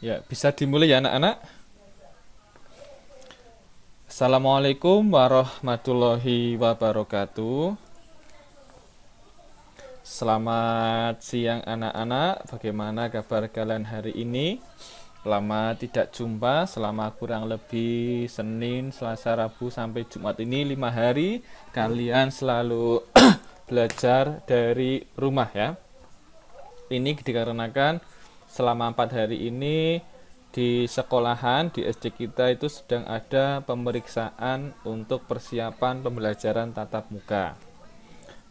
Ya, bisa dimulai ya anak-anak. Assalamualaikum warahmatullahi wabarakatuh. Selamat siang anak-anak. Bagaimana kabar kalian hari ini? Lama tidak jumpa, selama kurang lebih Senin, Selasa, Rabu sampai Jumat ini 5 hari kalian selalu belajar dari rumah ya. Ini dikarenakan selama 4 hari ini di sekolahan di SD kita itu sedang ada pemeriksaan untuk persiapan pembelajaran tatap muka.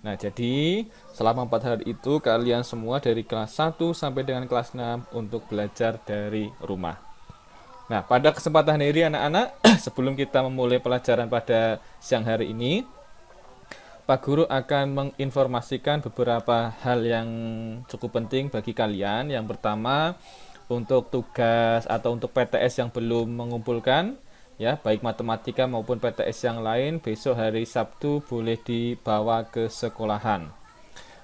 Nah, jadi selama 4 hari itu kalian semua dari kelas 1 sampai dengan kelas 6 untuk belajar dari rumah. Nah, pada kesempatan ini anak-anak, sebelum kita memulai pelajaran pada siang hari ini, Pak Guru akan menginformasikan beberapa hal yang cukup penting bagi kalian. Yang pertama, untuk tugas atau untuk PTS yang belum mengumpulkan, ya, baik matematika maupun PTS yang lain, besok hari Sabtu boleh dibawa ke sekolahan.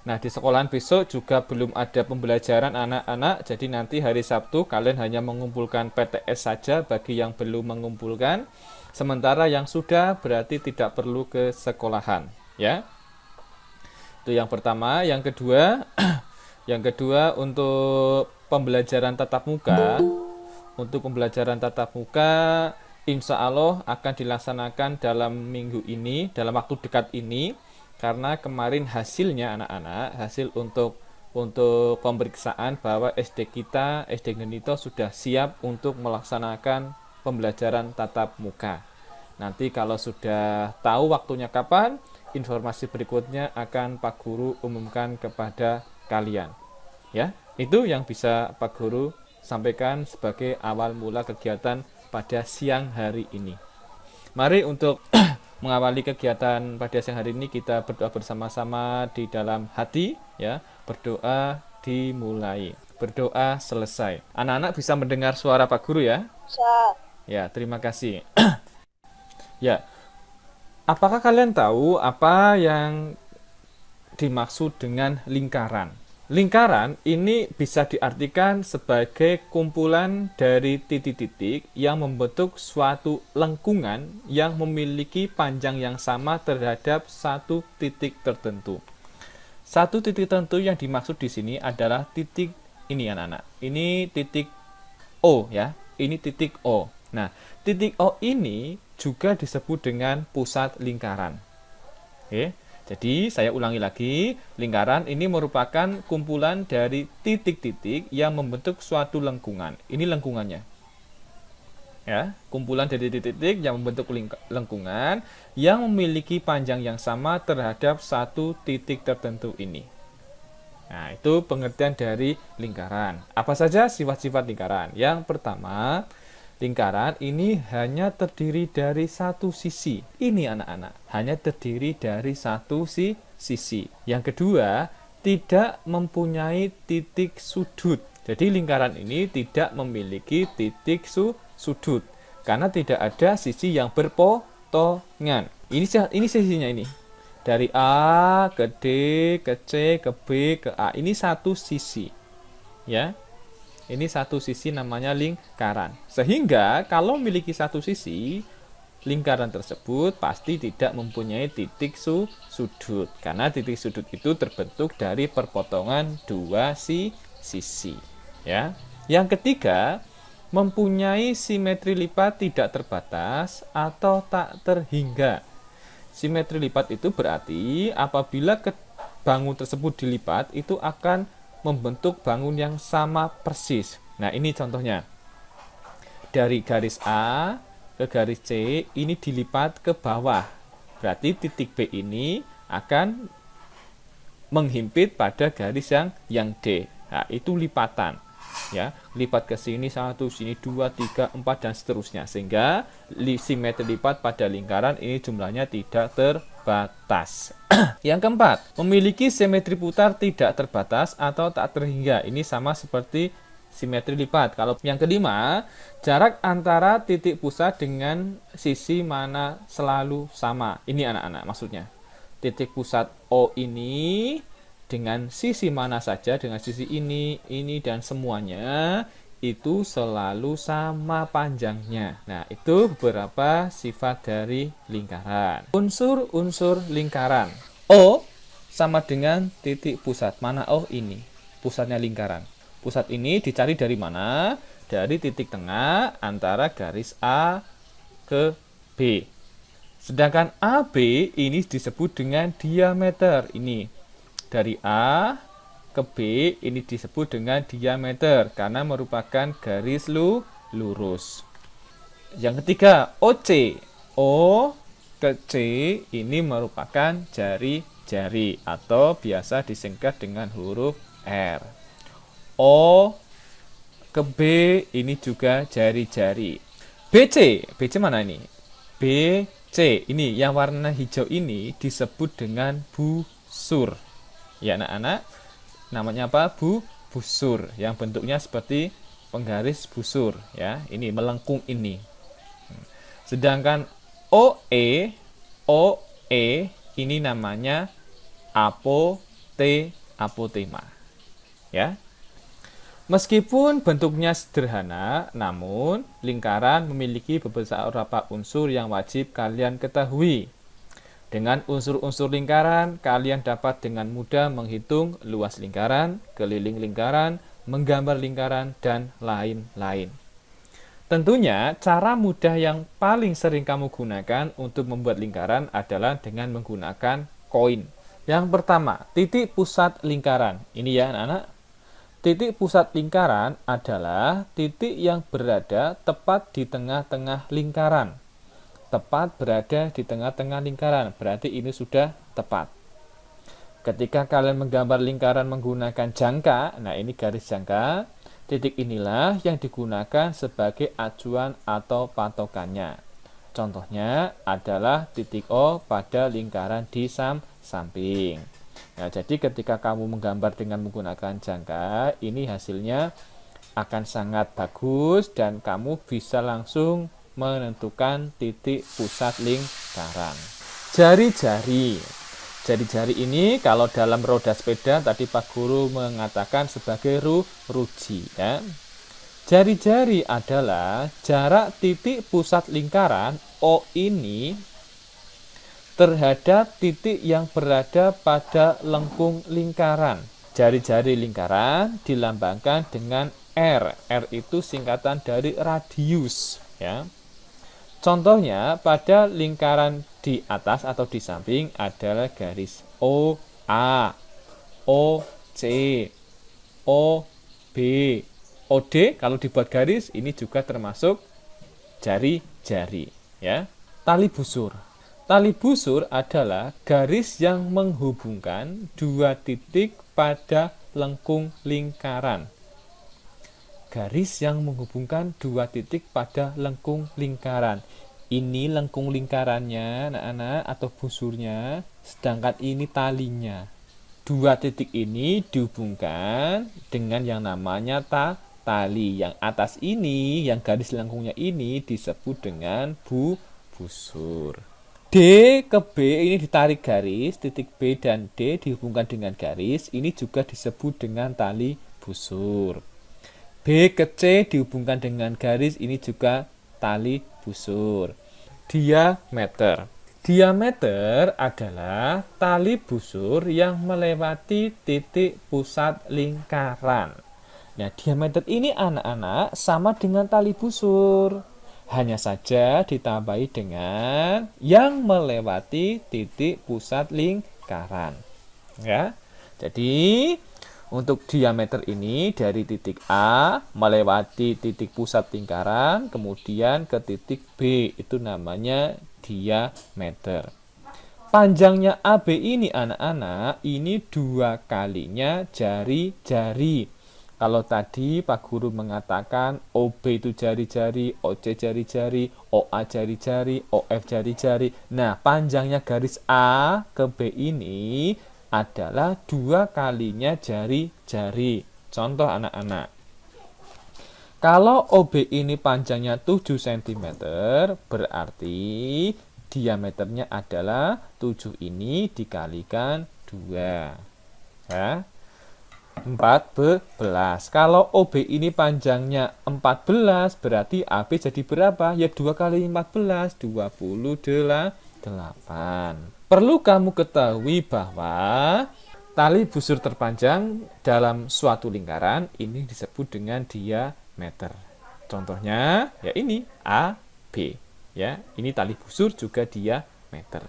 Nah, di sekolahan besok juga belum ada pembelajaran anak-anak, jadi nanti hari Sabtu kalian hanya mengumpulkan PTS saja bagi yang belum mengumpulkan. Sementara yang sudah berarti tidak perlu ke sekolahan, ya. Itu yang pertama. Yang kedua, yang kedua untuk pembelajaran tatap muka. Untuk pembelajaran tatap muka, insya Allah akan dilaksanakan dalam minggu ini, dalam waktu dekat ini, karena kemarin hasilnya anak-anak, hasil untuk pemeriksaan bahwa SD kita, SD Genito sudah siap untuk melaksanakan pembelajaran tatap muka. Nanti kalau sudah tahu waktunya kapan, informasi berikutnya akan Pak Guru umumkan kepada kalian. Ya, itu yang bisa Pak Guru sampaikan sebagai awal mula kegiatan pada siang hari ini. Mari untuk mengawali kegiatan pada siang hari ini kita berdoa bersama-sama di dalam hati, ya. Berdoa dimulai, berdoa selesai. Anak-anak bisa mendengar suara Pak Guru ya? Bisa. Ya, terima kasih. Ya, apakah kalian tahu apa yang dimaksud dengan lingkaran? Lingkaran ini bisa diartikan sebagai kumpulan dari titik-titik yang membentuk suatu lengkungan yang memiliki panjang yang sama terhadap satu titik tertentu. Satu titik tertentu yang dimaksud di sini adalah titik ini anak-anak. Ini titik O ya. Ini titik O. Nah, titik O ini juga disebut dengan pusat lingkaran. Oke. Jadi saya ulangi lagi, lingkaran ini merupakan kumpulan dari titik-titik yang membentuk suatu lengkungan. Ini lengkungannya. Ya, kumpulan dari titik-titik yang membentuk lengkungan yang memiliki panjang yang sama terhadap satu titik tertentu ini. Nah, itu pengertian dari lingkaran. Apa saja sifat-sifat lingkaran? Yang pertama, lingkaran ini hanya terdiri dari satu sisi. Ini anak-anak, hanya terdiri dari satu sisi. Yang kedua, tidak mempunyai titik sudut. Jadi lingkaran ini tidak memiliki titik sudut karena tidak ada sisi yang berpotongan. Ini sisinya ini. Dari A ke D, ke C, ke B, ke A. Ini satu sisi. Ya. Ini satu sisi namanya lingkaran. Sehingga kalau memiliki satu sisi, lingkaran tersebut pasti tidak mempunyai titik sudut. Karena titik sudut itu terbentuk dari perpotongan dua sisi. Ya. Yang ketiga, mempunyai simetri lipat tidak terbatas atau tak terhingga. Simetri lipat itu berarti apabila bangun tersebut dilipat, itu akan membentuk bangun yang sama persis. Nah, ini contohnya. Dari garis A ke garis C, ini dilipat ke bawah. Berarti titik B ini akan menghimpit pada garis yang D. Nah, itu lipatan. Ya, lipat ke sini 1, sini 2, 3, 4 dan seterusnya, sehingga simetri lipat pada lingkaran ini jumlahnya tidak terbatas. Yang keempat, memiliki simetri putar tidak terbatas atau tak terhingga. Ini sama seperti simetri lipat. Kalau yang kelima, jarak antara titik pusat dengan sisi mana selalu sama. Ini anak-anak maksudnya. Titik pusat O ini dengan sisi mana saja, dengan sisi ini dan semuanya, itu selalu sama panjangnya. Nah, itu beberapa sifat dari lingkaran. Unsur-unsur lingkaran. O sama dengan titik pusat. Mana O ini? Pusatnya lingkaran. Pusat ini dicari dari mana? Dari titik tengah antara garis A ke B. Sedangkan AB ini disebut dengan diameter. Ini dari A ke B ini disebut dengan diameter karena merupakan garis lurus. Yang ketiga, OC. O ke C ini merupakan jari-jari atau biasa disingkat dengan huruf R. O ke B ini juga jari-jari. BC, BC mana ini? BC ini yang warna hijau ini disebut dengan busur. Ya anak-anak, namanya apa? Busur yang bentuknya seperti penggaris busur ya. Ini melengkung ini. Sedangkan OE ini namanya apotema ya. Meskipun bentuknya sederhana, namun lingkaran memiliki beberapa unsur yang wajib kalian ketahui. Dengan unsur-unsur lingkaran, kalian dapat dengan mudah menghitung luas lingkaran, keliling lingkaran, menggambar lingkaran, dan lain-lain. Tentunya, cara mudah yang paling sering kamu gunakan untuk membuat lingkaran adalah dengan menggunakan koin. Yang pertama, titik pusat lingkaran. Ini ya anak-anak. Titik pusat lingkaran adalah titik yang berada tepat di tengah-tengah lingkaran. Tepat berada di tengah-tengah lingkaran, berarti ini sudah tepat. Ketika kalian menggambar lingkaran menggunakan jangka, nah ini garis jangka, titik inilah yang digunakan sebagai acuan atau patokannya. Contohnya adalah titik O pada lingkaran di samping. Nah, jadi ketika kamu menggambar dengan menggunakan jangka, ini hasilnya akan sangat bagus dan kamu bisa langsung menentukan titik pusat lingkaran. Jari-jari. Jari-jari ini kalau dalam roda sepeda tadi Pak Guru mengatakan sebagai ruji ya. Jari-jari adalah jarak titik pusat lingkaran O ini terhadap titik yang berada pada lengkung lingkaran. Jari-jari lingkaran dilambangkan dengan R. R itu singkatan dari radius ya. Contohnya pada lingkaran di atas atau di samping adalah garis OA, OC, OB, OD. Kalau dibuat garis ini juga termasuk jari-jari ya. Tali busur. Tali busur adalah garis yang menghubungkan dua titik pada lengkung lingkaran. Garis yang menghubungkan dua titik pada lengkung lingkaran. Ini lengkung lingkarannya, anak-anak, atau busurnya, sedangkan ini talinya. Dua titik ini dihubungkan dengan yang namanya tali. Yang atas ini, yang garis lengkungnya ini disebut dengan busur. D ke B ini ditarik garis, titik B dan D dihubungkan dengan garis, ini juga disebut dengan tali busur. B ke C dihubungkan dengan garis, ini juga tali busur. Diameter. Diameter adalah tali busur yang melewati titik pusat lingkaran. Nah, diameter ini anak-anak sama dengan tali busur. Hanya saja ditambahi dengan yang melewati titik pusat lingkaran. Ya. Jadi, untuk diameter ini dari titik A melewati titik pusat lingkaran, kemudian ke titik B, itu namanya diameter. Panjangnya AB ini anak-anak, ini 2 kalinya jari-jari. Kalau tadi Pak Guru mengatakan OB itu jari-jari, OC jari-jari, OA jari-jari, OF jari-jari. Nah, panjangnya garis A ke B ini adalah 2 kalinya jari-jari. Contoh anak-anak. Kalau OB ini panjangnya 7 cm, berarti diameternya adalah 7 ini dikalikan 2. Ya. 14. Kalau OB ini panjangnya 14, berarti AB jadi berapa? Ya 2 kali 14, 28. Perlu kamu ketahui bahwa tali busur terpanjang dalam suatu lingkaran ini disebut dengan diameter. Contohnya ya ini AB. Ya, ini tali busur juga diameter.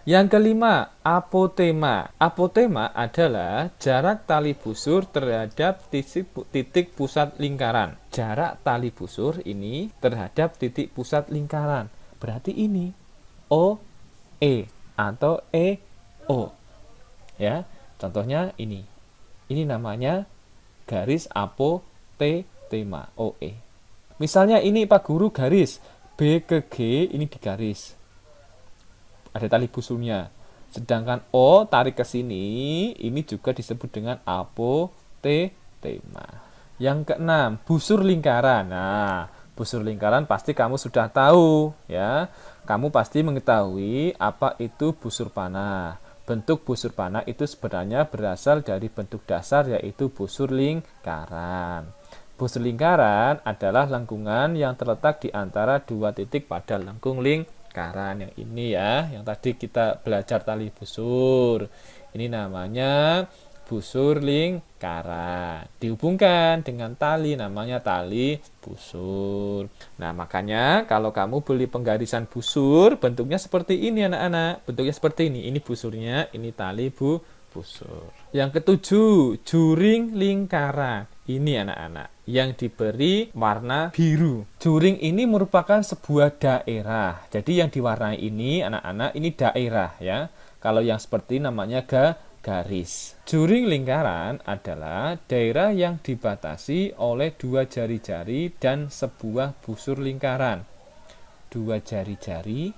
Yang kelima, apotema. Apotema adalah jarak tali busur terhadap titik pusat lingkaran. Jarak tali busur ini terhadap titik pusat lingkaran. Berarti ini OE atau EO. Ya, contohnya ini. Ini namanya garis apotema, OE. Misalnya ini Pak Guru garis B ke G ini digaris. Ada tali busurnya. Sedangkan O tarik ke sini, ini juga disebut dengan apotema. Yang keenam, busur lingkaran. Nah, busur lingkaran pasti kamu sudah tahu, ya. Kamu pasti mengetahui apa itu busur panah. Bentuk busur panah itu sebenarnya berasal dari bentuk dasar yaitu busur lingkaran. Busur lingkaran adalah lengkungan yang terletak di antara dua titik pada lengkung lingkaran. Yang ini ya, yang tadi kita belajar tali busur. Ini namanya busur lingkaran. Dihubungkan dengan tali namanya tali busur. Nah, makanya kalau kamu beli penggarisan busur, bentuknya seperti ini anak-anak. Bentuknya seperti ini. Ini busurnya, ini tali busur. Yang ketujuh, juring lingkaran. Ini anak-anak yang diberi warna biru. Juring ini merupakan sebuah daerah. Jadi yang diwarnai ini anak-anak ini daerah ya. Kalau yang seperti namanya garis. Juring lingkaran adalah daerah yang dibatasi oleh dua jari-jari dan sebuah busur lingkaran. Dua jari-jari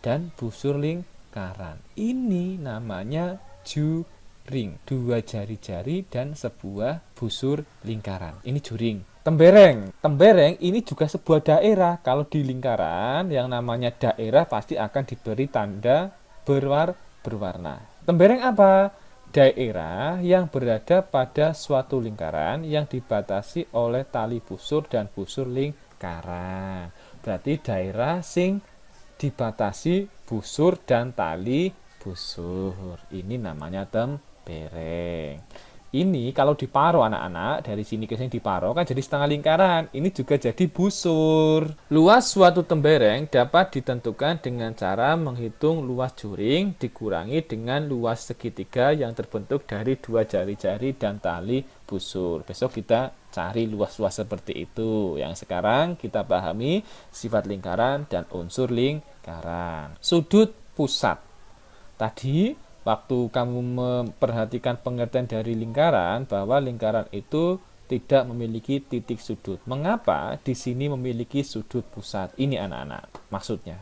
dan busur lingkaran. Ini namanya juring. Dua jari-jari dan sebuah busur lingkaran. Ini juring. Tembereng. Tembereng ini juga sebuah daerah. Kalau di lingkaran yang namanya daerah pasti akan diberi tanda berwarna. Tembereng apa? Daerah yang berada pada suatu lingkaran yang dibatasi oleh tali busur dan busur lingkaran. Berarti daerah sing dibatasi busur dan tali busur. Ini namanya tembereng. Ini kalau diparuh anak-anak, dari sini ke sini diparuh kan jadi setengah lingkaran. Ini juga jadi busur. Luas suatu tembereng dapat ditentukan dengan cara menghitung luas juring dikurangi dengan luas segitiga yang terbentuk dari dua jari-jari dan tali busur. Besok kita cari luas-luas seperti itu. Yang sekarang kita pahami sifat lingkaran dan unsur lingkaran. Sudut pusat. Tadi waktu kamu memperhatikan pengertian dari lingkaran, bahwa lingkaran itu tidak memiliki titik sudut. Mengapa di sini memiliki sudut pusat? Ini anak-anak, maksudnya.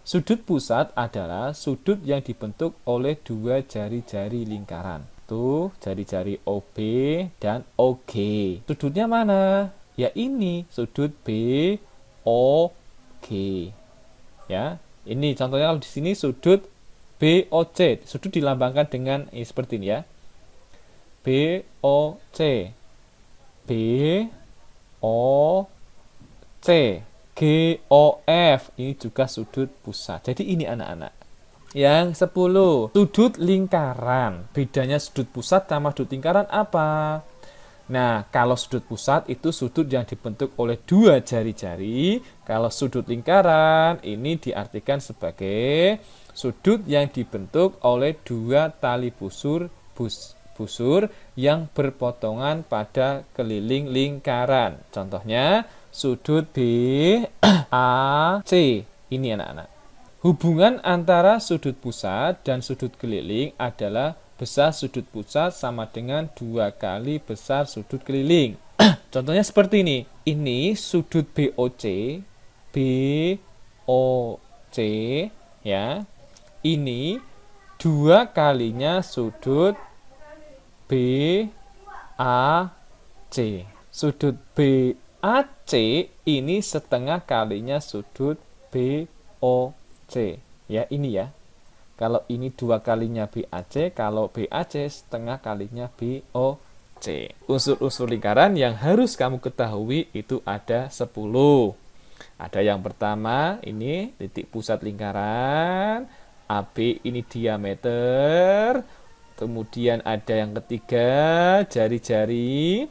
Sudut pusat adalah sudut yang dibentuk oleh dua jari-jari lingkaran. Tuh, jari-jari OB dan OG. Sudutnya mana? Ya ini, sudut BOG. Ya, ini contohnya kalau di sini sudut BOC, sudut dilambangkan dengan seperti ini ya. BOC, BOC, GOF, ini juga sudut pusat. Jadi ini anak-anak. Yang 10, sudut lingkaran. Bedanya sudut pusat sama sudut lingkaran apa? Nah, kalau sudut pusat itu sudut yang dibentuk oleh dua jari-jari. Kalau sudut lingkaran ini diartikan sebagai sudut yang dibentuk oleh dua tali busur yang berpotongan pada keliling lingkaran. Contohnya sudut BAC. Ini anak-anak. Hubungan antara sudut pusat dan sudut keliling adalah besar sudut pusat sama dengan 2 kali besar sudut keliling. Contohnya seperti ini. Ini sudut BOC, ya. Ini 2 kalinya sudut BAC. Sudut BAC ini setengah kalinya sudut BOC. Ya, ini ya. Kalau ini 2 kalinya BAC, kalau BAC setengah kalinya BOC. C. Unsur-unsur lingkaran yang harus kamu ketahui itu ada 10. Ada yang pertama, ini titik pusat lingkaran, AB ini diameter, kemudian ada yang ketiga, jari-jari,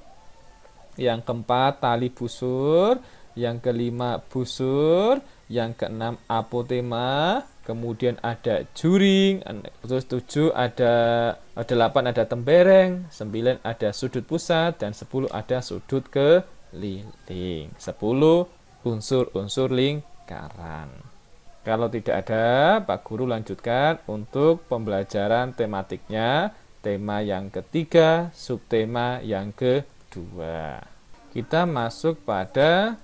yang keempat, tali busur, yang kelima, busur, yang keenam, apotema, kemudian ada juring, terus 7 ada 8 ada tembereng, 9 ada sudut pusat, dan 10 ada sudut keliling. 10 unsur-unsur lingkaran. Kalau tidak ada, Pak Guru lanjutkan untuk pembelajaran tematiknya, tema yang ketiga, subtema yang kedua. Kita masuk pada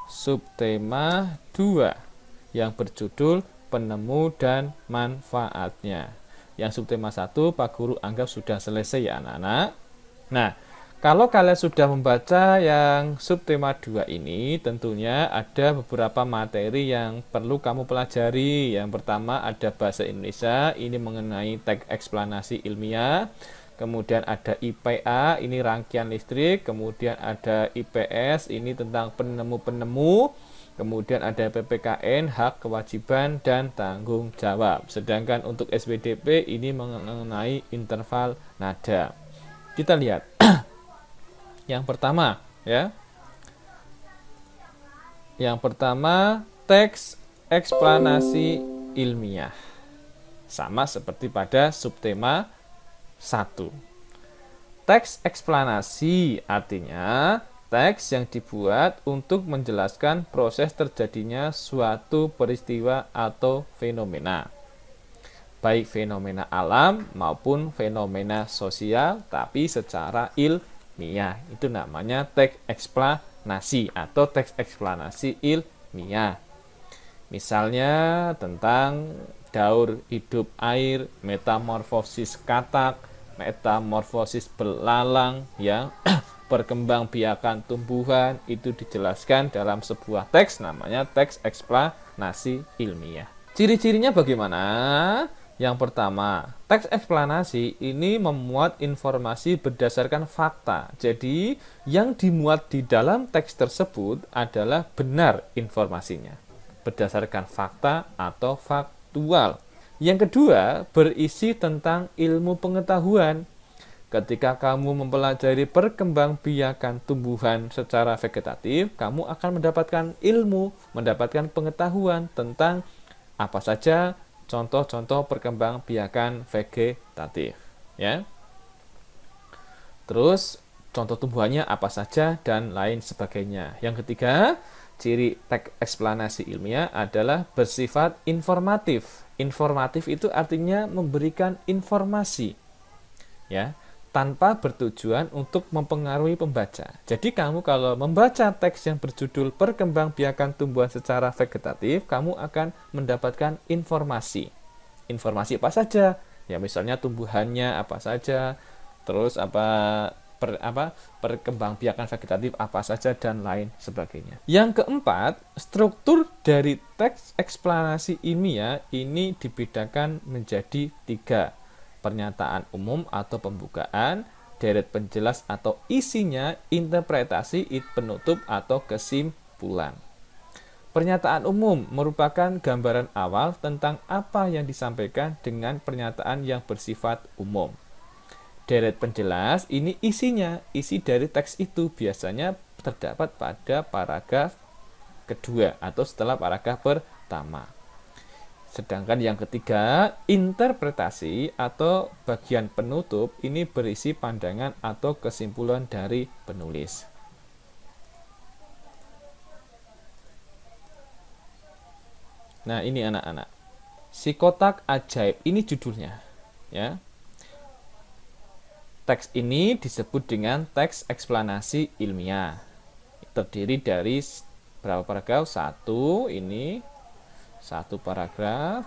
subtema 2 yang berjudul penemu dan manfaatnya. Yang subtema 1 Pak Guru anggap sudah selesai ya anak-anak. Nah, kalau kalian sudah membaca yang subtema 2 ini, tentunya ada beberapa materi yang perlu kamu pelajari. Yang pertama ada bahasa Indonesia, ini mengenai teks eksplanasi ilmiah. Kemudian ada IPA, ini rangkaian listrik. Kemudian ada IPS, ini tentang penemu-penemu. Kemudian ada PPKN, hak, kewajiban, dan tanggung jawab. Sedangkan untuk SPDP ini mengenai interval nada. Kita lihat. Yang pertama, ya. Yang pertama, teks eksplanasi ilmiah. Sama seperti pada subtema 1. Teks eksplanasi artinya teks yang dibuat untuk menjelaskan proses terjadinya suatu peristiwa atau fenomena. Baik fenomena alam maupun fenomena sosial, tapi secara ilmiah. Itu namanya teks eksplanasi atau teks eksplanasi ilmiah. Misalnya tentang daur hidup air, metamorfosis katak, metamorfosis belalang, ya, perkembangbiakan tumbuhan, itu dijelaskan dalam sebuah teks namanya teks eksplanasi ilmiah. Ciri-cirinya bagaimana? Yang pertama, teks eksplanasi ini memuat informasi berdasarkan fakta. Jadi, yang dimuat di dalam teks tersebut adalah benar informasinya, berdasarkan fakta atau faktual. Yang kedua, berisi tentang ilmu pengetahuan. Ketika kamu mempelajari perkembangbiakan tumbuhan secara vegetatif, kamu akan mendapatkan ilmu, mendapatkan pengetahuan tentang apa saja contoh-contoh perkembangbiakan vegetatif, ya. Terus contoh tumbuhannya apa saja dan lain sebagainya. Yang ketiga, ciri teks eksplanasi ilmiah adalah bersifat informatif. Informatif itu artinya memberikan informasi, ya, tanpa bertujuan untuk mempengaruhi pembaca. Jadi kamu kalau membaca teks yang berjudul perkembangbiakan tumbuhan secara vegetatif, kamu akan mendapatkan informasi. Informasi apa saja? Ya misalnya tumbuhannya apa saja, terus perkembangbiakan vegetatif apa saja dan lain sebagainya. Yang keempat, struktur dari teks eksplanasi ilmiah ini dibedakan menjadi 3. Pernyataan umum atau pembukaan, deret penjelas atau isinya, interpretasi, penutup atau kesimpulan. Pernyataan umum merupakan gambaran awal tentang apa yang disampaikan dengan pernyataan yang bersifat umum. Deret penjelas ini isinya, isi dari teks itu biasanya terdapat pada paragraf kedua atau setelah paragraf pertama. Sedangkan yang ketiga, interpretasi atau bagian penutup ini berisi pandangan atau kesimpulan dari penulis. Nah, ini anak-anak. Si kotak ajaib ini judulnya, ya. Teks ini disebut dengan teks eksplanasi ilmiah. Terdiri dari berapa paragraf? 1 ini 1 paragraf,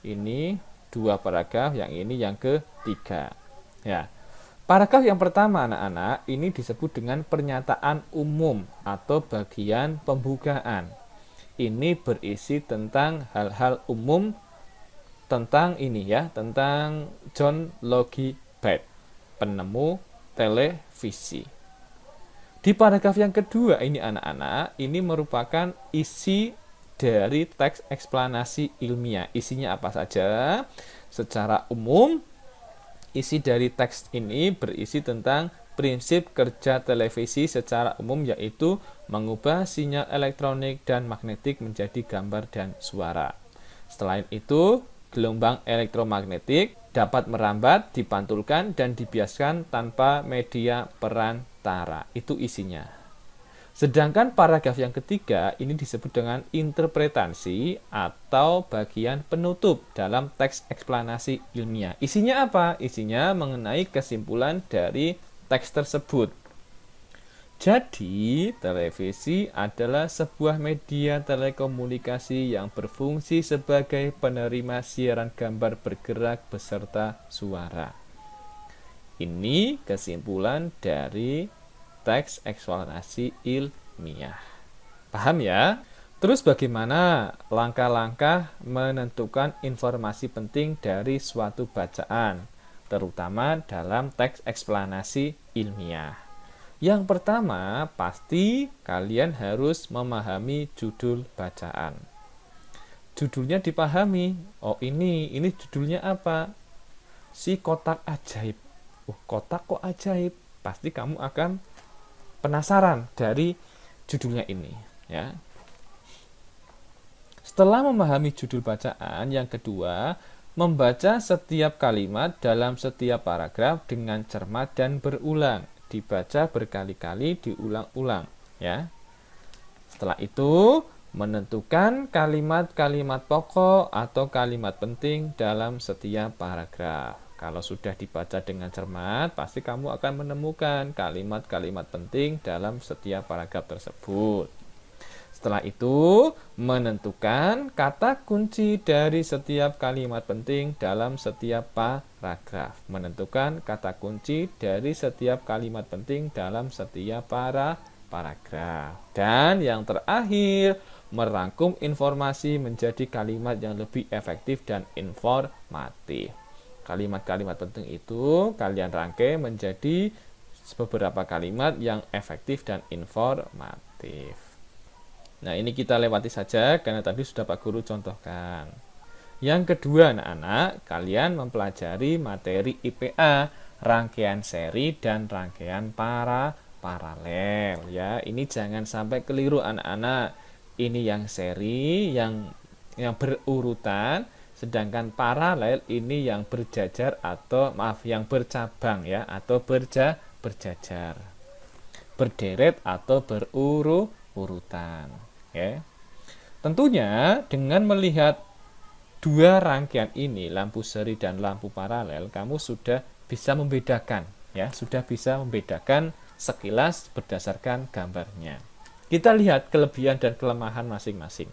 ini 2 paragraf, yang ini yang ketiga. Ya. Paragraf yang pertama anak-anak ini disebut dengan pernyataan umum atau bagian pembukaan. Ini berisi tentang hal-hal umum tentang ini ya, tentang John Logie Baird, penemu televisi. Di paragraf yang kedua ini anak-anak, ini merupakan isi dari teks eksplanasi ilmiah. Isinya apa saja? Secara umum, isi dari teks ini berisi tentang prinsip kerja televisi secara umum, yaitu mengubah sinyal elektronik dan magnetik menjadi gambar dan suara. Selain itu, gelombang elektromagnetik dapat merambat, dipantulkan, dan dibiaskan tanpa media perantara. Itu isinya. Sedangkan paragraf yang ketiga ini disebut dengan interpretasi atau bagian penutup dalam teks eksplanasi ilmiah. Isinya apa? Isinya mengenai kesimpulan dari teks tersebut. Jadi, televisi adalah sebuah media telekomunikasi yang berfungsi sebagai penerima siaran gambar bergerak beserta suara. Ini kesimpulan dari teks eksplanasi ilmiah. Paham ya? Terus bagaimana langkah-langkah menentukan informasi penting dari suatu bacaan, terutama dalam teks eksplanasi ilmiah? Yang pertama, pasti kalian harus memahami judul bacaan. Judulnya dipahami. Oh, ini judulnya apa? Si kotak ajaib. Oh, kotak kok ajaib? Pasti kamu akan penasaran dari judulnya ini, ya. Setelah memahami judul bacaan, yang kedua, membaca setiap kalimat dalam setiap paragraf dengan cermat dan berulang. Dibaca berkali-kali, diulang-ulang, ya. Setelah itu, menentukan kalimat-kalimat pokok atau kalimat penting dalam setiap paragraf. Kalau sudah dibaca dengan cermat, pasti kamu akan menemukan kalimat-kalimat penting dalam setiap paragraf tersebut. Setelah itu, menentukan kata kunci dari setiap kalimat penting dalam setiap paragraf. Menentukan kata kunci dari setiap kalimat penting dalam setiap paragraf. Dan yang terakhir, merangkum informasi menjadi kalimat yang lebih efektif dan informatif. Kalimat-kalimat penting itu kalian rangkai menjadi beberapa kalimat yang efektif dan informatif. Nah, ini kita lewati saja karena tadi sudah Pak Guru contohkan. Yang kedua, anak-anak, kalian mempelajari materi IPA, rangkaian seri dan rangkaian paralel, ya. Ini jangan sampai keliru anak-anak. Ini yang seri, yang berurutan, sedangkan paralel ini yang berjajar atau yang bercabang, ya, atau berjajar. Berderet atau berurutan. Ya. Tentunya dengan melihat dua rangkaian ini, lampu seri dan lampu paralel, kamu sudah bisa membedakan, ya, sudah bisa membedakan sekilas berdasarkan gambarnya. Kita lihat kelebihan dan kelemahan masing-masing.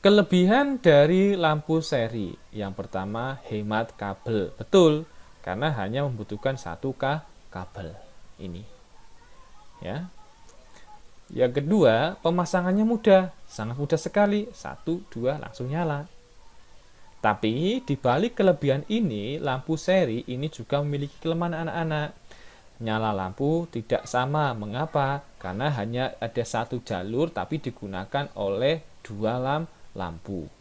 Kelebihan dari lampu seri, yang pertama hemat kabel, betul, karena hanya membutuhkan satu kabel ini, ya. Yang kedua, pemasangannya mudah, sangat mudah sekali, 1, 2, langsung nyala. Tapi di balik kelebihan ini, lampu seri ini juga memiliki kelemahan anak-anak. Nyala lampu tidak sama, mengapa? Karena hanya ada satu jalur tapi digunakan oleh dua lampu.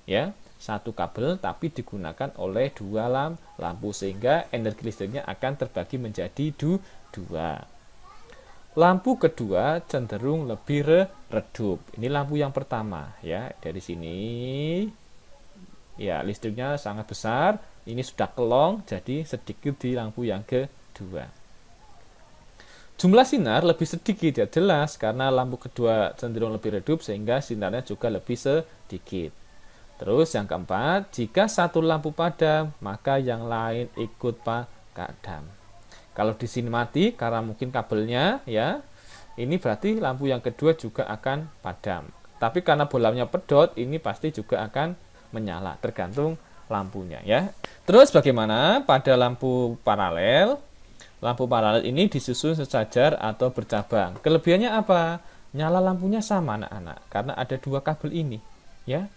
Ya, satu kabel tapi digunakan oleh dua lampu sehingga energi listriknya akan terbagi menjadi dua. Lampu kedua cenderung lebih redup. Ini lampu yang pertama, ya. Dari sini, ya, listriknya sangat besar. Ini sudah kelong, jadi sedikit di lampu yang kedua. Jumlah sinar lebih sedikit, ya, jelas, karena lampu kedua cenderung lebih redup sehingga sinarnya juga lebih sedikit. Terus yang keempat, jika satu lampu padam, maka yang lain ikut padam. Kalau di sini mati karena mungkin kabelnya, ya, ini berarti lampu yang kedua juga akan padam. Tapi karena bolanya pedot, ini pasti juga akan menyala, tergantung lampunya, ya. Terus bagaimana pada lampu paralel? Lampu paralel ini disusun sejajar atau bercabang. Kelebihannya apa? Nyala lampunya sama, anak-anak, karena ada dua kabel ini, ya.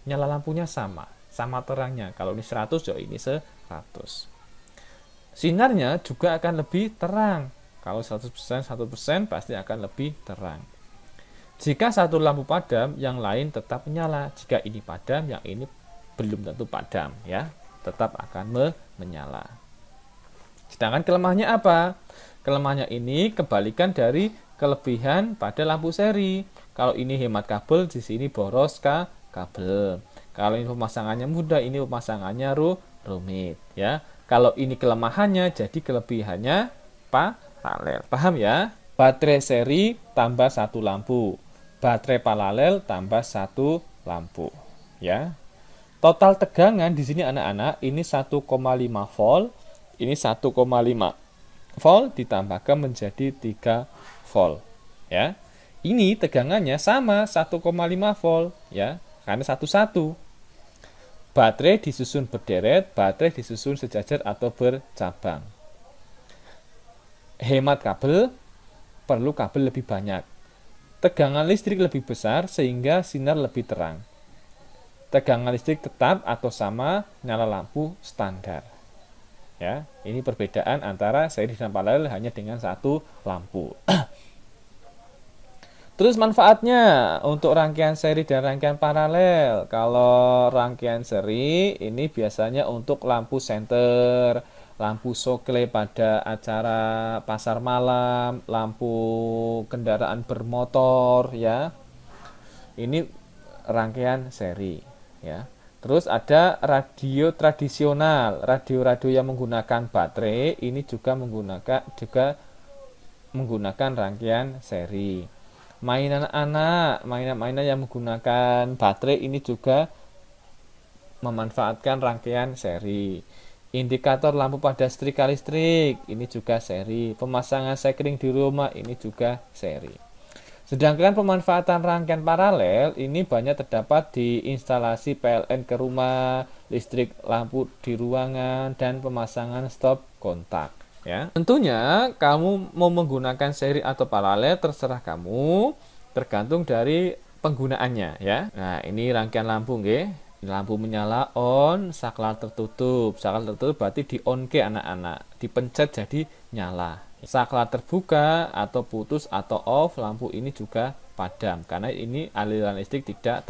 Nyala lampunya sama terangnya. Kalau ini 100, ya ini 100. sinarnya juga akan lebih terang. Kalau 100% pasti akan lebih terang. Jika satu lampu padam, yang lain tetap menyala. Jika ini padam, yang ini belum tentu padam, ya, tetap akan menyala. Sedangkan kelemahannya apa? Kelemahannya ini kebalikan dari kelebihan pada lampu seri. Kalau ini hemat kabel, di sini boros kabel. Kalau ini pemasangannya mudah, ini pemasangannya rumit, ya. Kalau ini kelemahannya, jadi kelebihannya paralel. Paham ya? Baterai seri tambah satu lampu. Baterai paralel tambah satu lampu, ya. Total tegangan di sini anak-anak ini 1,5 volt, ini 1,5 volt ditambahkan menjadi 3 volt, ya. Ini tegangannya sama 1,5 volt, ya, karena satu-satu. Baterai disusun berderet, baterai disusun sejajar atau bercabang. Hemat kabel, perlu kabel lebih banyak. Tegangan listrik lebih besar sehingga sinar lebih terang. Tegangan listrik tetap atau sama, nyala lampu standar. Ya, ini perbedaan antara seri dan paralel hanya dengan satu lampu. Terus manfaatnya untuk rangkaian seri dan rangkaian paralel. Kalau rangkaian seri ini biasanya untuk lampu senter, lampu sokle pada acara pasar malam, lampu kendaraan bermotor, ya. Ini rangkaian seri, ya. Terus ada radio tradisional, radio-radio yang menggunakan baterai ini juga menggunakan rangkaian seri. Mainan anak, mainan-mainan yang menggunakan baterai ini juga memanfaatkan rangkaian seri. Indikator lampu pada setrika listrik ini juga seri. Pemasangan sekring di rumah ini juga seri. Sedangkan pemanfaatan rangkaian paralel ini banyak terdapat di instalasi PLN ke rumah, listrik lampu di ruangan, dan pemasangan stop kontak, ya. Tentunya kamu mau menggunakan seri atau paralel terserah kamu, tergantung dari penggunaannya, ya. Nah, ini rangkaian lampu, nggih. Lampu menyala on, saklar tertutup. Saklar tertutup berarti di on ke anak-anak, dipencet jadi nyala. Saklar terbuka atau putus atau off, lampu ini juga padam karena ini aliran listrik tidak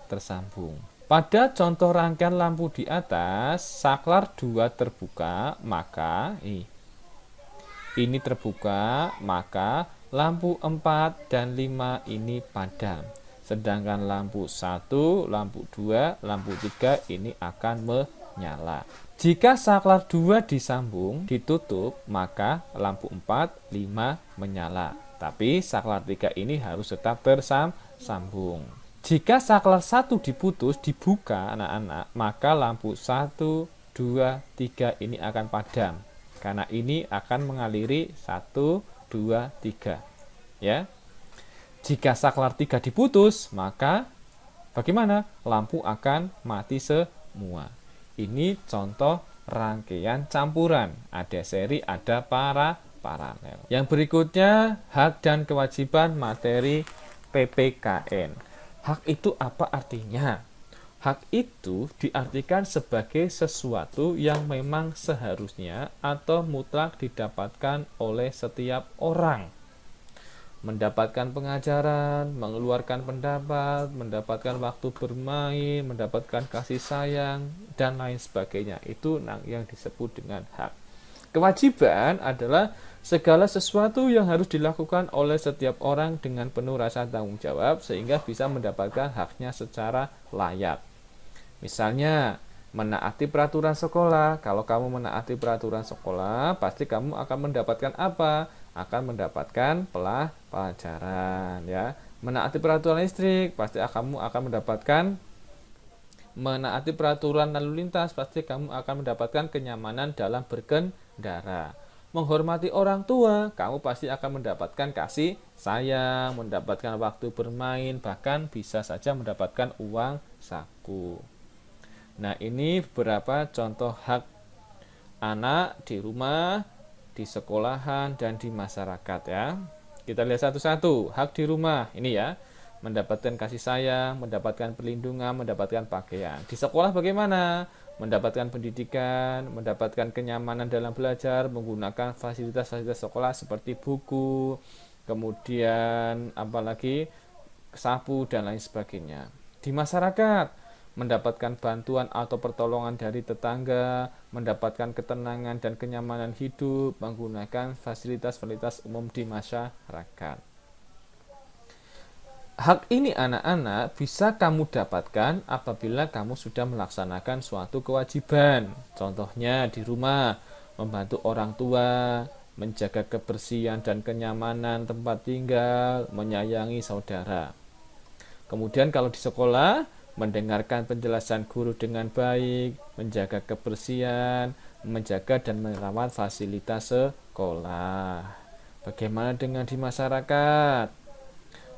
tersambung. Pada contoh rangkaian lampu di atas, saklar 2 terbuka, maka ini terbuka, maka lampu 4 dan 5 ini padam. Sedangkan lampu 1, lampu 2, lampu 3 ini akan menyala. Jika saklar 2 disambung, ditutup, maka lampu 4, 5 menyala. Tapi saklar 3 ini harus tetap tersambung. Jika saklar 1 diputus, dibuka anak-anak, maka lampu 1, 2, 3 ini akan padam. Karena ini akan mengaliri 1, 2, 3. Ya. Jika saklar 3 diputus, maka bagaimana? Lampu akan mati semua. Ini contoh rangkaian campuran. Ada seri, ada paralel. Yang berikutnya, hak dan kewajiban materi PPKN. Hak itu apa artinya? Hak itu diartikan sebagai sesuatu yang memang seharusnya atau mutlak didapatkan oleh setiap orang. Mendapatkan pengajaran, mengeluarkan pendapat, mendapatkan waktu bermain, mendapatkan kasih sayang, dan lain sebagainya. Itu yang disebut dengan hak. Kewajiban adalah segala sesuatu yang harus dilakukan oleh setiap orang dengan penuh rasa tanggung jawab sehingga bisa mendapatkan haknya secara layak. Misalnya, menaati peraturan sekolah. Kalau kamu menaati peraturan sekolah, pasti kamu akan mendapatkan apa? Akan mendapatkan pelajaran, ya. Menaati peraturan listrik, pasti kamu akan mendapatkan menaati peraturan lalu lintas, pasti kamu akan mendapatkan kenyamanan dalam berkendara. Menghormati orang tua, kamu pasti akan mendapatkan kasih sayang, mendapatkan waktu bermain, bahkan bisa saja mendapatkan uang saku. Nah, ini beberapa contoh hak anak di rumah, di sekolahan, dan di masyarakat, ya. Kita lihat satu-satu. Hak di rumah, ini ya. Mendapatkan kasih sayang, mendapatkan perlindungan, mendapatkan pakaian. Di sekolah bagaimana? mendapatkan pendidikan, mendapatkan kenyamanan dalam belajar, menggunakan fasilitas-fasilitas sekolah seperti buku, kemudian apalagi sapu dan lain sebagainya. Di masyarakat, mendapatkan bantuan atau pertolongan dari tetangga, mendapatkan ketenangan dan kenyamanan hidup, menggunakan fasilitas-fasilitas umum di masyarakat. Hak ini anak-anak bisa kamu dapatkan apabila kamu sudah melaksanakan suatu kewajiban. Contohnya di rumah, membantu orang tua, menjaga kebersihan dan kenyamanan tempat tinggal, menyayangi saudara. Kemudian kalau di sekolah, mendengarkan penjelasan guru dengan baik, menjaga kebersihan, menjaga dan merawat fasilitas sekolah. Bagaimana dengan di masyarakat?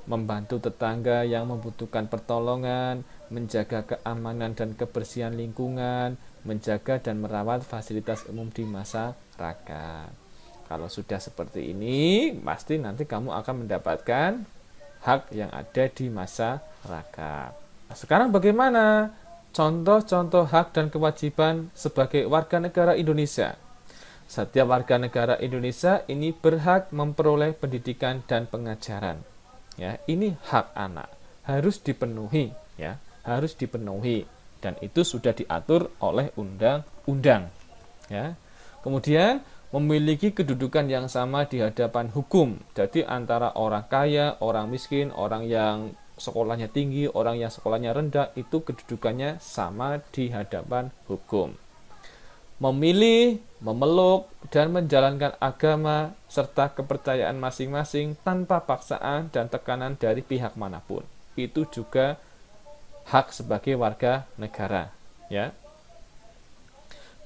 Membantu tetangga yang membutuhkan pertolongan, menjaga keamanan dan kebersihan lingkungan, menjaga dan merawat fasilitas umum di masyarakat. Kalau sudah seperti ini, pasti nanti kamu akan mendapatkan hak yang ada di masyarakat. Nah, sekarang bagaimana contoh-contoh hak dan kewajiban sebagai warga negara Indonesia? Setiap warga negara Indonesia ini berhak memperoleh pendidikan dan pengajaran. Ya, ini hak anak, harus dipenuhi, ya, harus dipenuhi, dan itu sudah diatur oleh undang-undang, ya. Kemudian memiliki kedudukan yang sama di hadapan hukum. Jadi antara orang kaya, orang miskin, orang yang sekolahnya tinggi, orang yang sekolahnya rendah, itu kedudukannya sama di hadapan hukum. Memilih, memeluk, dan menjalankan agama serta kepercayaan masing-masing tanpa paksaan dan tekanan dari pihak manapun. Itu juga hak sebagai warga negara, ya.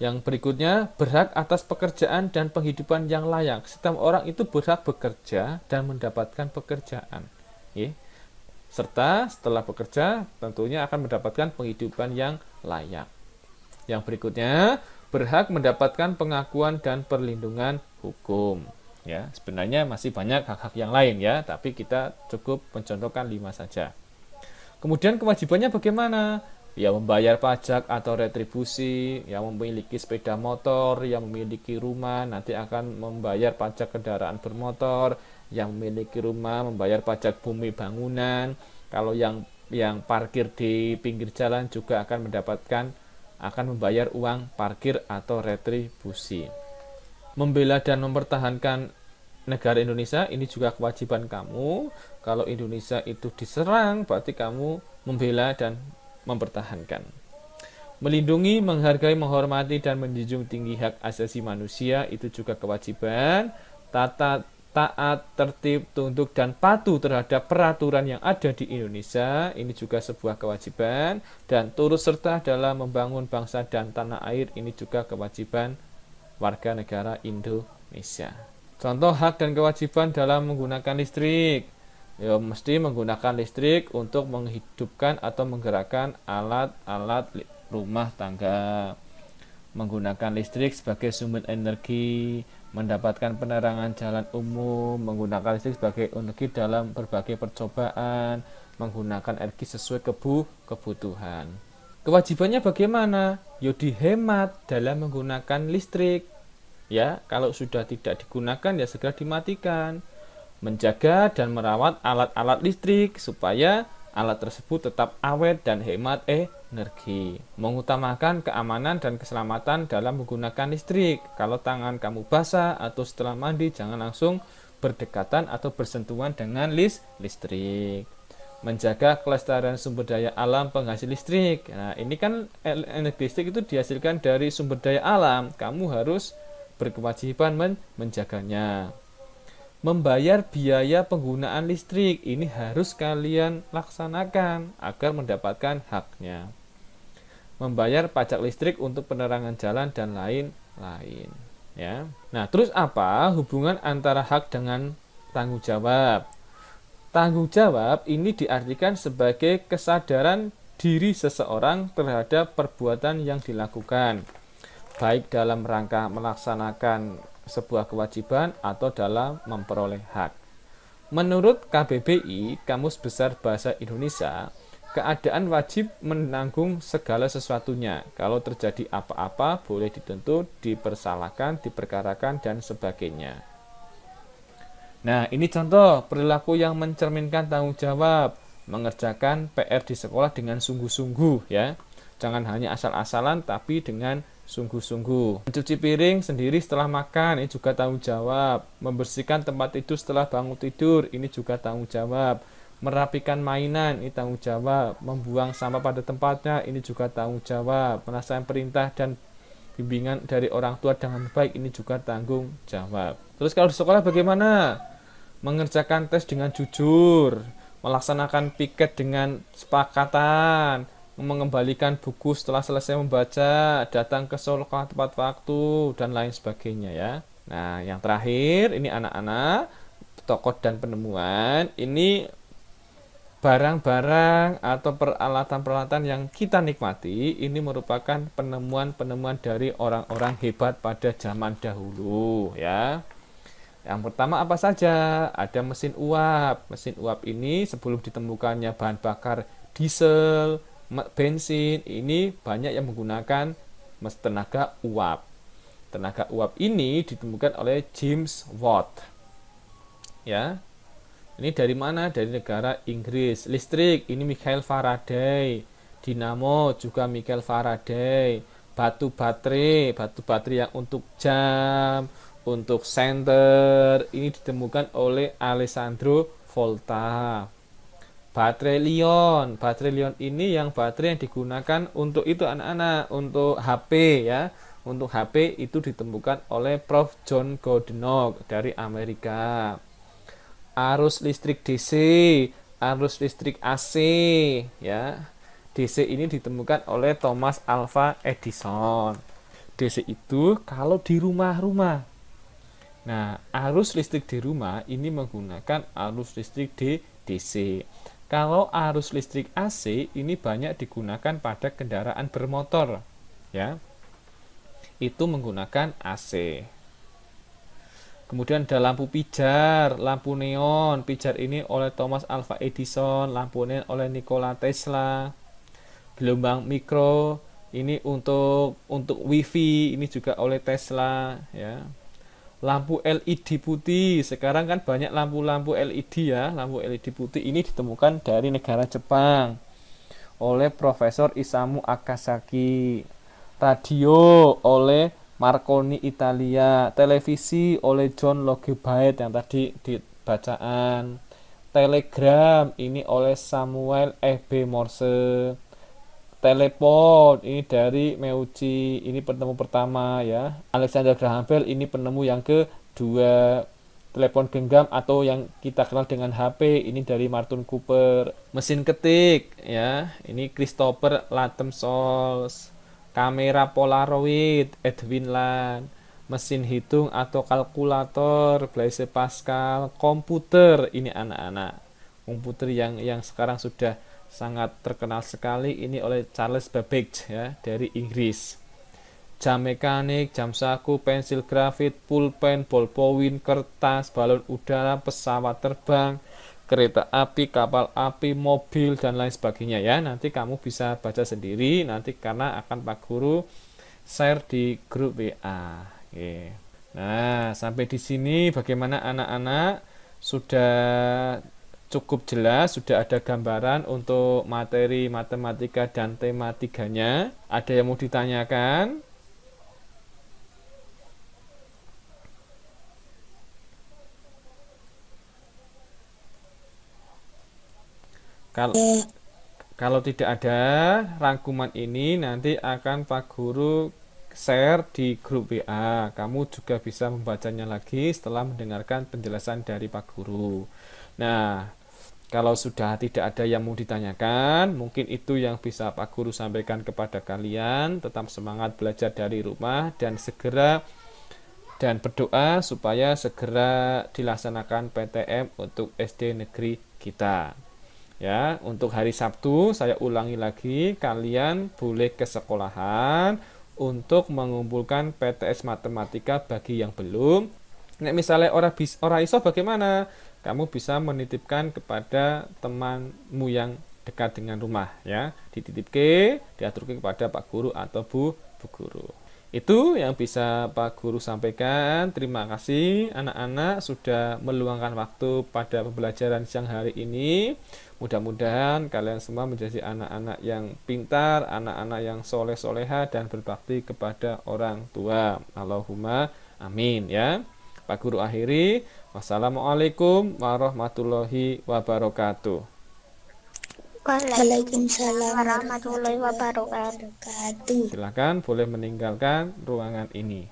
Yang berikutnya, berhak atas pekerjaan dan penghidupan yang layak. Setiap orang itu berhak bekerja dan mendapatkan pekerjaan, ya. Serta setelah bekerja tentunya akan mendapatkan penghidupan yang layak. Yang berikutnya, berhak mendapatkan pengakuan dan perlindungan hukum. Ya, sebenarnya masih banyak hak-hak yang lain ya, tapi kita cukup mencontohkan 5 saja. Kemudian kewajibannya bagaimana? Ya, membayar pajak atau retribusi, yang memiliki sepeda motor, yang memiliki rumah nanti akan membayar pajak kendaraan bermotor, yang memiliki rumah membayar pajak bumi bangunan. Kalau yang parkir di pinggir jalan juga akan membayar uang parkir atau retribusi. Membela dan mempertahankan negara Indonesia ini juga kewajiban kamu. Kalau Indonesia itu diserang, berarti kamu membela dan mempertahankan. Melindungi, menghargai, menghormati, dan menjunjung tinggi hak asasi manusia itu juga kewajiban. Taat, tertib, tunduk, dan patuh terhadap peraturan yang ada di Indonesia, ini juga sebuah kewajiban. Dan turut serta dalam membangun bangsa dan tanah air, ini juga kewajiban warga negara Indonesia. Contoh hak dan kewajiban dalam menggunakan listrik. Ya, mesti menggunakan listrik untuk menghidupkan atau menggerakkan alat-alat rumah tangga. Menggunakan listrik sebagai sumber energi, mendapatkan penerangan jalan umum, menggunakan listrik sebagai energi dalam berbagai percobaan, menggunakan energi sesuai kebutuhan. Kewajibannya bagaimana? Ya dihemat dalam menggunakan listrik. Ya, kalau sudah tidak digunakan ya segera dimatikan. Menjaga dan merawat alat-alat listrik supaya alat tersebut tetap awet dan hemat energi. Mengutamakan keamanan dan keselamatan dalam menggunakan listrik. Kalau tangan kamu basah atau setelah mandi, jangan langsung berdekatan atau bersentuhan dengan listrik. Menjaga kelestarian sumber daya alam penghasil listrik. Nah, ini kan energi listrik itu dihasilkan dari sumber daya alam. Kamu harus berkewajiban menjaganya. Membayar biaya penggunaan listrik ini harus kalian laksanakan agar mendapatkan haknya. Membayar pajak listrik untuk penerangan jalan dan lain-lain, ya. Nah, terus apa hubungan antara hak dengan tanggung jawab? Tanggung jawab ini diartikan sebagai kesadaran diri seseorang terhadap perbuatan yang dilakukan, baik dalam rangka melaksanakan sebuah kewajiban atau dalam memperoleh hak. Menurut KBBI, Kamus Besar Bahasa Indonesia, keadaan wajib menanggung segala sesuatunya. Kalau terjadi apa-apa, boleh dituntut, dipersalahkan, diperkarakan, dan sebagainya. Nah, ini contoh perilaku yang mencerminkan tanggung jawab, mengerjakan PR di sekolah dengan sungguh-sungguh ya. Jangan hanya asal-asalan tapi dengan sungguh-sungguh. Mencuci piring sendiri setelah makan, ini juga tanggung jawab. Membersihkan tempat tidur setelah bangun tidur, ini juga tanggung jawab. Merapikan mainan, ini tanggung jawab. Membuang sampah pada tempatnya, ini juga tanggung jawab. Melaksanakan perintah dan bimbingan dari orang tua dengan baik, ini juga tanggung jawab. Terus kalau di sekolah bagaimana? Mengerjakan tes dengan jujur, melaksanakan piket dengan sepakatan, mengembalikan buku setelah selesai membaca, datang ke sekolah tepat waktu, dan lain sebagainya ya. Nah, yang terakhir ini anak-anak, tokoh dan penemuan, ini barang-barang atau peralatan-peralatan yang kita nikmati, ini merupakan penemuan-penemuan dari orang-orang hebat pada zaman dahulu ya. Yang pertama apa saja? Ada mesin uap. Mesin uap ini sebelum ditemukannya bahan bakar diesel, bensin, ini banyak yang menggunakan tenaga uap. Tenaga uap ini ditemukan oleh James Watt. Ya. Ini dari mana? Dari negara Inggris. Listrik, ini Michael Faraday. Dinamo juga Michael Faraday. Batu baterai yang untuk jam, untuk senter, ini ditemukan oleh Alessandro Volta. Baterai lion ini yang baterai yang digunakan untuk itu anak-anak, untuk HP ya. Untuk HP itu ditemukan oleh Prof. John Goodenough dari Amerika. Arus listrik DC, arus listrik AC ya. DC ini ditemukan oleh Thomas Alva Edison. DC itu kalau di rumah-rumah. Nah, arus listrik di rumah ini menggunakan arus listrik DC. Kalau arus listrik AC ini banyak digunakan pada kendaraan bermotor, ya. Itu menggunakan AC. Kemudian ada lampu pijar, lampu neon. Pijar ini oleh Thomas Alva Edison, lampu neon oleh Nikola Tesla. Gelombang mikro ini untuk WiFi ini juga oleh Tesla, ya. Lampu LED putih, sekarang kan banyak lampu-lampu LED ya. Lampu LED putih ini ditemukan dari negara Jepang oleh Profesor Isamu Akasaki. Radio oleh Marconi Italia. Televisi oleh John Logie-Baird yang tadi dibacaan. Telegram ini oleh Samuel F.B. Morse. Telepon ini dari Meucci, ini penemu pertama ya. Alexander Graham Bell ini penemu yang kedua. Telepon genggam atau yang kita kenal dengan HP ini dari Martin Cooper. Mesin ketik ya, ini Christopher Latham Solz. Kamera Polaroid Edwin Land. Mesin hitung atau kalkulator Blaise Pascal. Komputer ini anak-anak. Komputer yang sekarang sudah sangat terkenal sekali ini oleh Charles Babbage ya dari Inggris. Jam mekanik, jam saku, pensil grafit, pulpen, ballpoint, kertas, balon udara, pesawat terbang, kereta api, kapal api, mobil dan lain sebagainya ya. Nanti kamu bisa baca sendiri nanti karena akan Pak Guru share di grup WA. Oke. Nah, sampai di sini bagaimana anak-anak? Sudah cukup jelas, sudah ada gambaran untuk materi matematika dan tema 3-nya. Ada yang mau ditanyakan? Kalau tidak ada rangkuman ini nanti akan Pak Guru share di grup WA. Kamu juga bisa membacanya lagi setelah mendengarkan penjelasan dari Pak Guru. Nah, kalau sudah tidak ada yang mau ditanyakan, mungkin itu yang bisa Pak Guru sampaikan kepada kalian. Tetap semangat belajar dari rumah dan berdoa supaya segera dilaksanakan PTM untuk SD negeri kita. Ya, untuk hari Sabtu saya ulangi lagi, kalian boleh ke sekolahan untuk mengumpulkan PTS matematika bagi yang belum. Nek misalnya orang iso bagaimana? Kamu bisa menitipkan kepada temanmu yang dekat dengan rumah ya. Dititipke, diaturke kepada Pak Guru atau Bu Guru. Itu yang bisa Pak Guru sampaikan. Terima kasih anak-anak sudah meluangkan waktu pada pembelajaran siang hari ini. Mudah-mudahan kalian semua menjadi anak-anak yang pintar, anak-anak yang soleh-soleha dan berbakti kepada orang tua. Allahumma amin ya. Pak Guru akhiri. Wassalamualaikum warahmatullahi wabarakatuh. Waalaikumsalam warahmatullahi wabarakatuh. Silakan boleh meninggalkan ruangan ini.